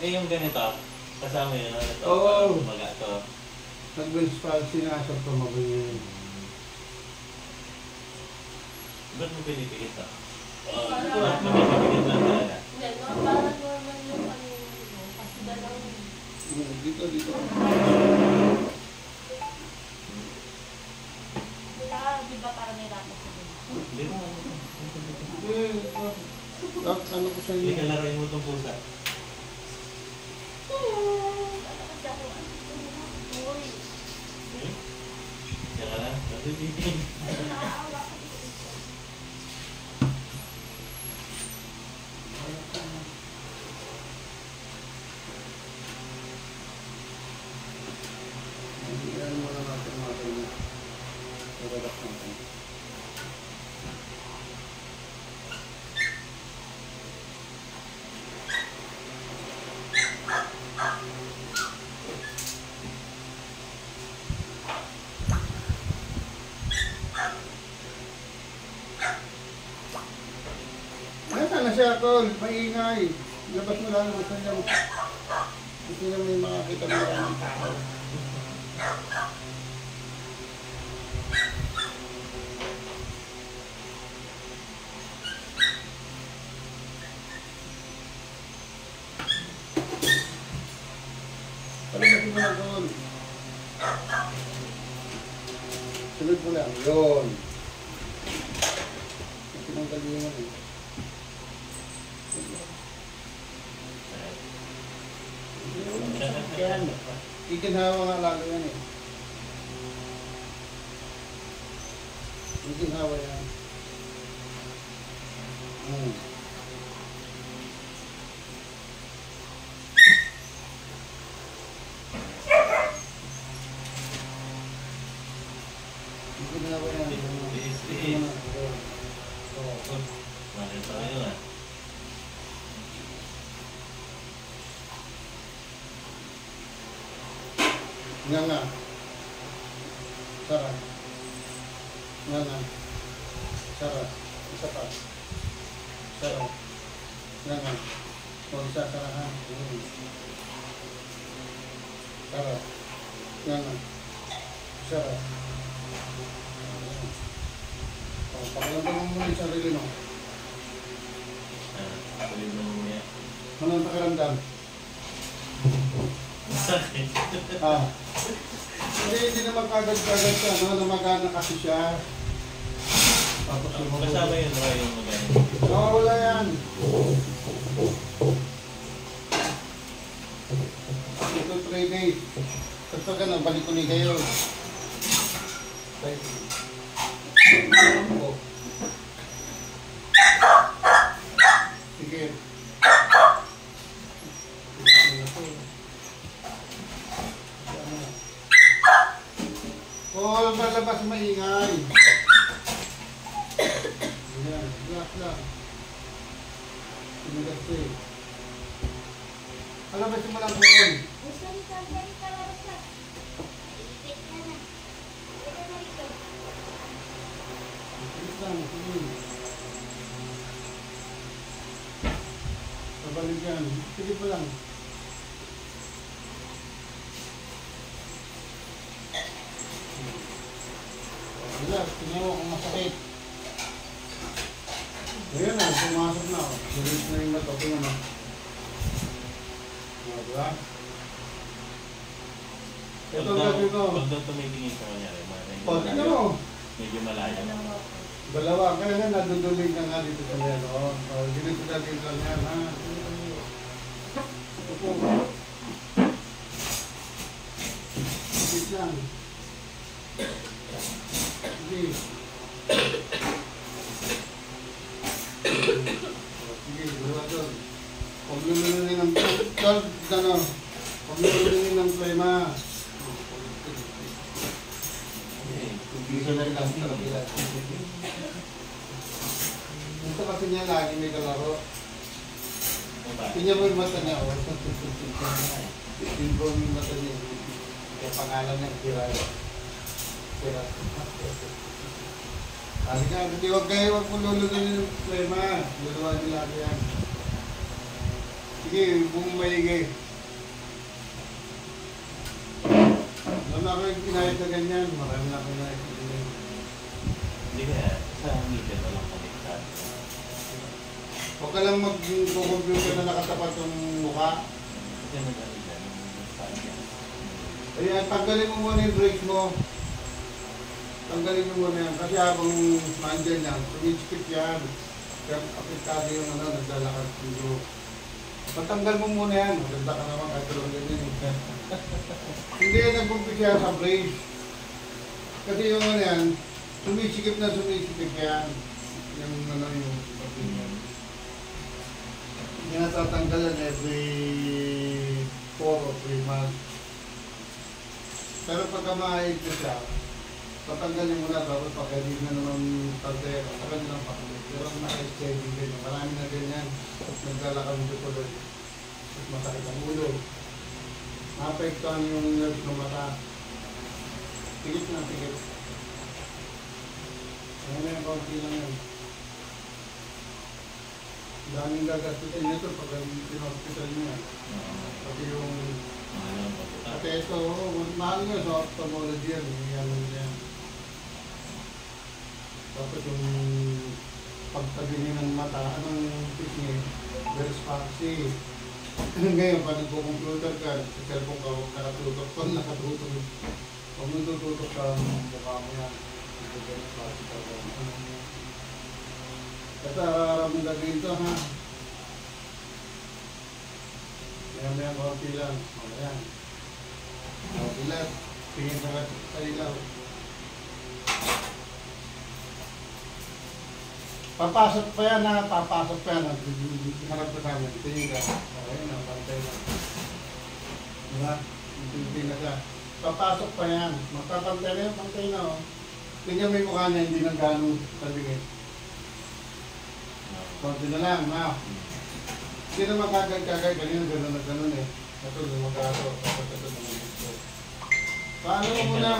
Eh yung ganito, kasama yun, ano ito? Oo. Maga ito. Nag-Wells palsy na sa pamagay. Ba't mo pinipigit ito? Ba't mo pinipigit lang talaga? Hindi, parang normal yung ano mo. Kasi dalaw. Dito. Di ba parang may dapat sa dito? Hindi mo. Ano ko sa Hindi inyo? ka laruin mo itong pusa. Diyan ka lang? Nabibigin. Yan muna natin mga kanya. Relax natin. Nasaan na siya, Tol? Maingay. Labas mo lang. Gusto niya may makakita mo lang ng tao. Palabasin mo lang, Tol. Sunod mo lang. Yun. Tinanggal yun yan eh. Yan. Ikinhawa nga lalo yan eh. Ikinhawa yan. Ikinhawa yan. Bakit pa kayo ah? Nga. Sarap. Nga. Sarap. Isa pa. Sarap. Nga. O isa sarahan. Sarap. Nga. Sarap. O, pakilamdaman mo yung sarili mo. Tuloy mo niya. Ano ang pakiramdam? Sakit. Hindi naman kagad-kagad siya, no? Namagana kasi siya. Tapos Kasama yun ba yung magaling? wala yan. Ito 3 days. Tapos pag ano, balik ulit kayo. Sige. Oh, malabas maingay. Ayan, relax lang. Tumigas eh. Alabasin mo lang po yun. Relax lang, sige. Pabalik yan. Sige pa lang. Relax, tingnan mo kung masakit. Ayan na, pumasok na. Release na yung mata. Tingnan mo. Diba? Ito gagawin ko. Pag daw tumitingin ka kanyari, Tingnan mo. medyo malayo. Dalawa, kaya nga nadudulig na nga dito sa meron. Ginito natin lang yan, ha? Ito po. Sit lang. Sige. Sige, dalawa doon. Huwag lumulungin ng huwag lumulungin ng plema. Gusto na lang sa kabila. Gusto kasi niya lagi may kalaro. Tingnan mo yung mata niya. Involve yung mata niya. Kaya pangalan niya, Kiraya. Halika, hindi huwag kayo, huwag mo lulugin yung plema. Luluwa niyo lagi yan. Sige. Sige, kung maigay. Alam na ako yung pinayat na ganyan. Marami na ako pinayat na ganyan. Hindi kaya, sa media na lang konektad. Huwag ka lang mag-computer na nakatapat yung mukha. Kasi nag-ano dyan, saan yan. Ayan, tanggalin mo muna yung brakes mo. Tanggalin mo muna yan. Kasi habang mandyan yan, tumichikip yan. Kaya apektado yung naglalakad dito. Patanggal mo muna yan. Maganda ka naman kahit lang ganyan. Hindi yan nag-umpisa sa brakes. Kasi yung yan, sumisikip na sumisikip yan. Yung yung papel yan. Hindi natatanggalan every 4 or 3 months. Pero pagka maayos na siya, patanggalin mo na tapos pagkalig na naman taldero. Saka nilang pakulit. Pero kung naka-schedule din, marami na ganyan. Naglalakad mo tuloy. Mas masakit ang ulo. Maapektuhan yung nerves ng mata. Tigit na, tigit. Ano na yung kaunti lang yan. Daming gagastutin nito pag pin-hospital niya. Pati yung... Pati ito, mahal nga sa ophthalmology yan. Yan yan. Tapos yung pagtabi niya ng mata, anong pisngi? There's palsy. Ngayon, pag nagpo-computer ka, sa cellphone ka, huwag nakatutok. Pag nakatutok, huwag mo tututok ka, mukha mo yan. There's palsy ka. Ito, araraming gagawin ito, ha? Yan, konti lang. Ayan. Konti lang. Tingin sa ilaw. Papasok pa yan, ha? Papasok pa yan. Harap ka sa amin. Tingin ka. Ayan, pantay lang. Diba? Tingin ka siya. Papasok pa yan. Magpapantay na yan, pantay na, oh. Tingnan mo yung mukha niya, hindi nang ganong tabingin. Konti na lang, ha? Hindi na makagad-kagad. Ganyan, gano'n na gano'n, eh. Ito, lumagato. Tapos ito naman ito. Paano mo muna?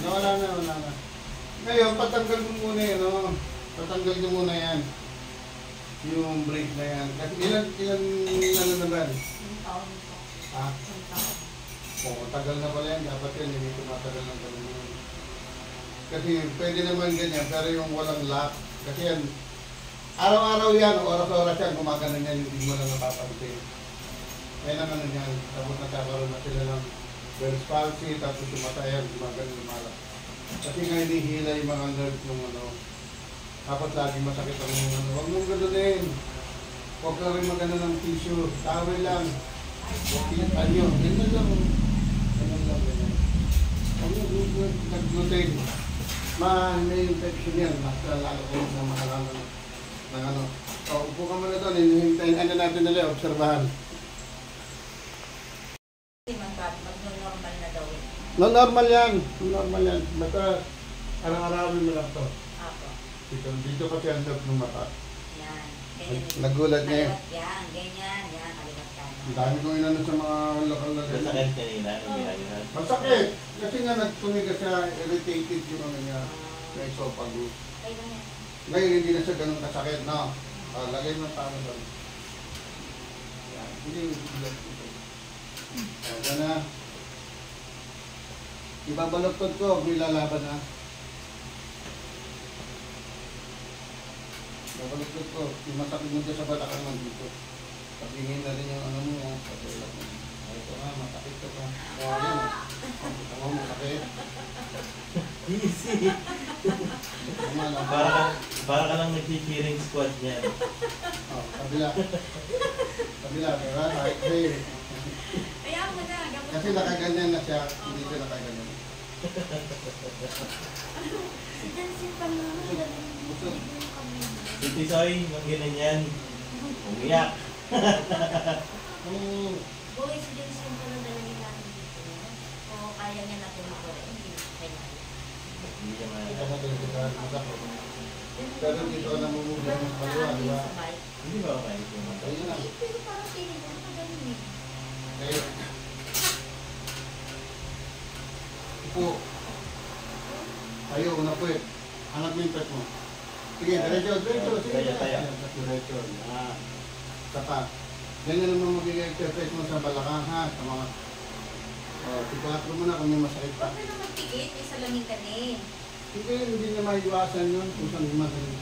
Nawala na. Ngayon, patanggal mo muna yun, no? Patanggal mo muna yan. Yung brake na yan. Kasi ilan na ba? Yung taon ito. Ha? Yung taon. Oo, tagal na pala yan. Dapat yan, hindi tumatagal ng ganun yun. Kasi pwede naman ganyan, pero yung walang lock. Kasi yan, araw-araw yan, oras-oras yan, gumagana yan, hindi mo lang napapansin. Kaya naman na yan, tapos nagkakaroon na sila ng Bell's palsy, tapos yung mata yan, gumagana yung mala. Kasi nga hinihila yung mga nerves ng ano. Dapat lagi masakit ang ano. Huwag mong ganunin. Huwag ka rin magana ng tissue. Tawel lang. Huwag kitan nyo. Ganyan lang. Ganyan lang. Huwag mong nag-gluten. May infection yan. Basta lalo ko na makalaman ng ano. O, upo ka muna doon. Hihintayin ano natin nila. Obserbahan. Mag-normal na daw. No, normal yan. Normal yan. Basta arang-arawin mo lang to. Apo. Dito kasi ang loob ng mata. Yan. Ganyan. Nagulat niya yan. Kaliwat yan. Ganyan. Yan. Kaliwat ka. Ang dami kong inano sa mga lokal na ganyan. Masakit kanina, nabihayuhan. Masakit! Kasi nga nagtumiga siya, irritated yung ano niya. May esophagus. Kaya lang yan. Ngayon hindi na siya ganun kasakit, no? Lagay mo tama doon. Yan. Hindi yung bilat ito. Yan na. Ibabaloktot ko, may lalaban na. Ibabaloktot ko. Yung masakit mo dyan sa balakang man dito. Pagingin na rin yung ano mo. Patulak mo. Ito nga, masakit ka pa. Yan. Ito mo, masakit. Easy! Para ka lang nag-cheering squad niyan. Oh, kabila. Kabila, diba? Right. Kaya mo na. Kasi nakaganyan na siya, hindi siya nakaganyan. Si Jansin pa naman. Si Tisoy, mag yan. Umiyak. Boy, si Jansin pa naman dalawin natin dito. O kaya niya natin mag-ore. Hindi kaya. Hindi niya Ito ma- na talaga sa masakit. Pero dito ka namumugla ng kaliwa, di ba? Hindi ba okay? Ayun na. Pero parang feeling ko nakagaling eh. Ayun. Upo. Tayo, una po eh. Hanap mo yung pet mo. Sige, diretso. Sige, Tayo. diretso. Yan. Isa pa. Ganyan naman magiging exercise mo sa balakang ha, sa mga... Tikatro mo na kung may masakit pa. Huwag ka na magpigit, may salamin ka din. Hindi na maiwasan yun kung saan masakit.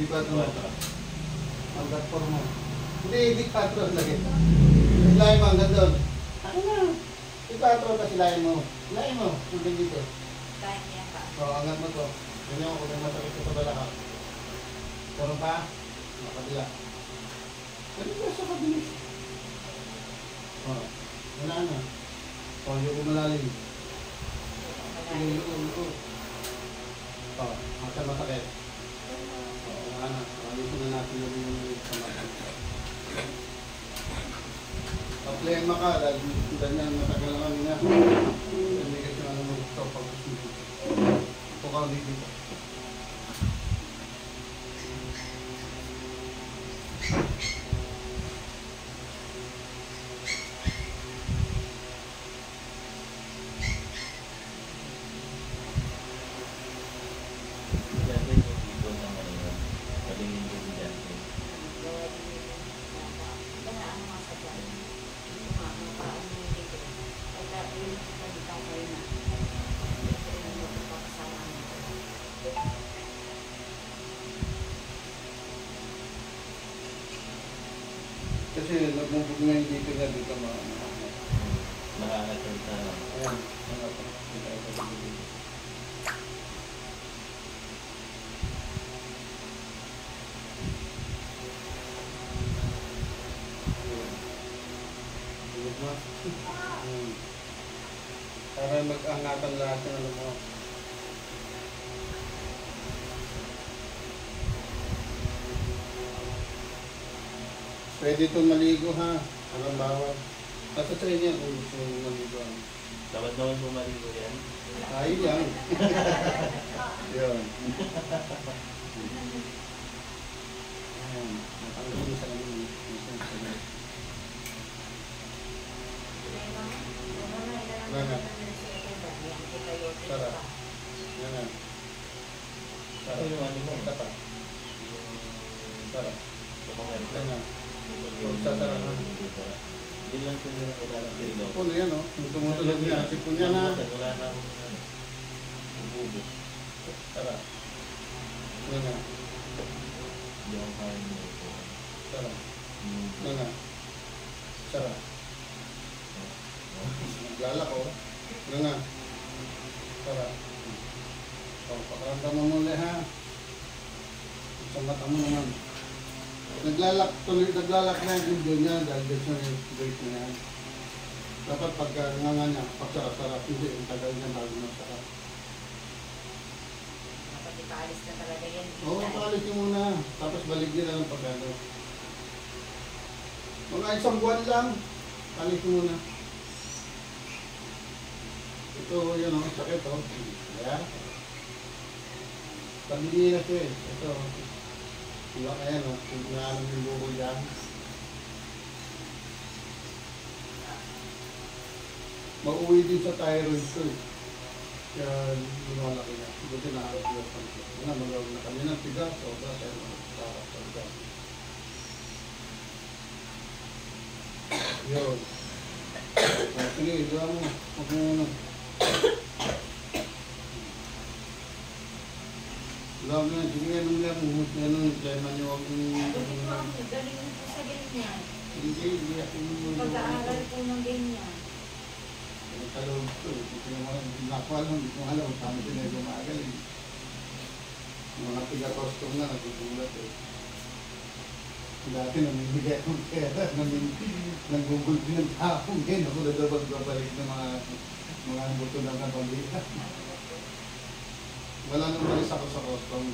Tikatro mo. Hanggat po mo. Hindi, tikatro lagi. Silayin mo hanggang doon. Ano na? Tikatro ka silayin mo. Silayin mo. Hanggang dito. Kaya niya pa. Hanggat mo to. Ganyan kung may masakit ka sa balakang. Pero pa, makabila. Ano ba sa kabila? Wala na. Yung ko malalim. Yung. Masa masakit. Wala na. Alisin na natin yung samasakit. Paplema ka, dahil ganyan matagal lang kami na. Hindi kasi na mag-stop pag-gusto. Ito ka ulit dito. Dati yung dito ng ano yun, palingin ko si dati. Kasi nagbubog na yung dito niya dito mga Makakat yung sana. ayan, mga pa. Hindi tayo pag-ibig. Tulog mo. Para mag-angatan lahat ng ano mo. Pwede itong maligo ha. Anong bawal? Basta sa inyo kung gusto mong maligo. Dapat naman bumalik ko yan. Ay yan. Yun. Ayan. Natanggal mo sa kanila. Sarap. Yan na. Ito yung ano mo. Sarap. Sarap. Tumangal ka. Yan na. Hindi lang ko nila kailangan kayo. Puno yan o. Tumutulog niya. Sipon niya na. Wala na akong bubo. Sarap. Yan na. Hindi ako kaya mo ito. Sarap. Yan na. Sarap. Naglalako. Yan na. Sarap. Pakaramdam mo muli ha. Sa mata mo naman. Naglalak na yung video niya dahil dito na yung break na yan. Dapat pagka nga niya, pagsarap-sarap, hindi yung tagal niya bago na sarap. Dapat ipaalis na talaga yan. Oo, paalis niyo muna. Tapos balik niyo na lang pagkano. Mga isang buwan lang, paalis niyo muna. Ito, yun o, sakit o. Ayan. Pagdili na ito eh. Ito. Diba ayan o, kung naalam yung buko dyan. Mauwi din sa thyroid ko eh. Kaya lumalaki na. Buti na harap yung pansin. Magawin na kami ng tigas. Sobra kaya sarap sa tigas. Yun. Sige, diba mo. Huwag mo muna. Love na, sige anong lang, anong lemon yung huwag yung... Galing mo po sa ganyan. Hindi ako yung... Pag-aaral po ng ganyan. Kalawag ko, hindi ko alam, hindi ko alam, tama din ay gumagaling. Mga tiga-custom na, nagugulat eh. Dati namimigay akong pera, nag-google din ng tao, ngayon ako na daw magbabalik ng mga buto ng nabalita. Wala nang malis ako sa custom.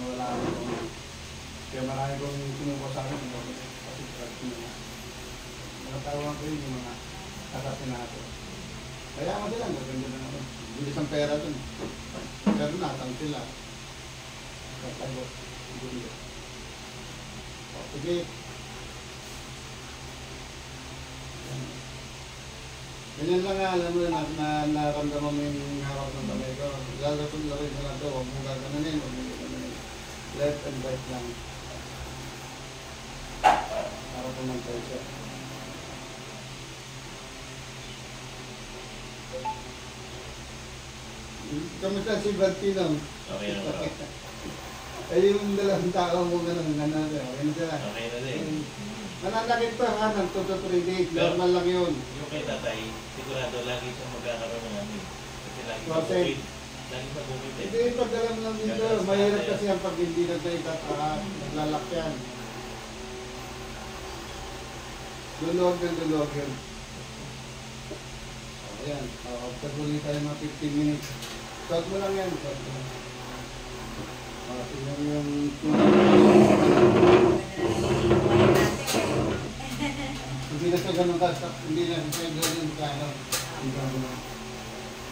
Wala ako. Kaya marami kong kinuha sa akin. Kasi nakatawa ko yun yung mga kakapinato. Kaya mo lang, gaganda na naman. Bilis ang pera dun. Pero natang sila. Katago. Gulo. Sige. Ganyan lang nga, alam mo na naramdaman mo yung harap ng kamay ko. Lalatong na rin na lang ito, huwag mong gagananin, huwag mong gagananin. Left and right lang. Para pumantay siya. Kamusta si Bertino? Okay na ba? Ay, yung dalawang tao mo ganun, okay na sila. Okay na din. Mananakit pa ha, ng 2 to 3 days, normal lang yun. Yung kay tatay, sigurado lagi siya magkakaroon ng ano eh. Kasi lagi sa Protein. bukid. Lagi sa bukid eh. Hindi, pagdala mo lang dito, mahirap kasi ang pag hindi na tayo tataas, naglalakyan. Dulog yun. Ayan, paguli tayo mga 15 minutes. Shot mo lang yan, shot mo lang. Tingnan mo yung hindi na siya ganun kasap, hindi na siya ganun kano.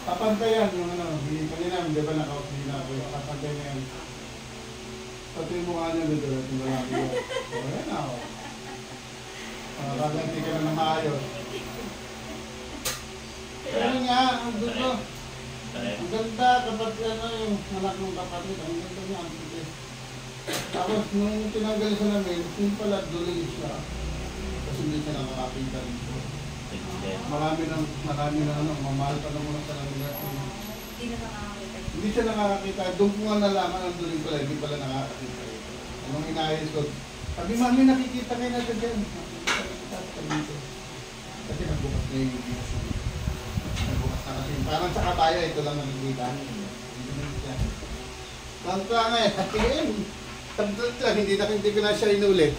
Papantayan yung ano, hindi kanina, di ba naka-off na ako, papantay na yan. Pati yung mukha niya dito, yung malaki yan. O yan ako. Kaganti ka na na maayos. Ano nga, ang dulo. Ang ganda, kapatid ano, yung anak ng kapatid, ang ganda niya, ang puti. Tapos, nung tinanggal siya namin, yung pala, duling siya. Kasi hindi siya nakakapita dito. Marami na ano, mamahal pa na muna sa nangyayon. Hindi na nakakakita. Hindi siya nakakakita. Doon ko nga nalaman ang duling pala, hindi pala nakakakita. Anong inayos ko? Sabi, mami, nakikita kayo natin dyan. Nakikita ka dito. Kasi nagbukas na yung bigas. Nagbukas na kasi. Parang sa kabaya, ito lang nakikita. Hindi na siya. Bangka nga eh, tingin. Tabdot lang, hindi ko na siya inulit.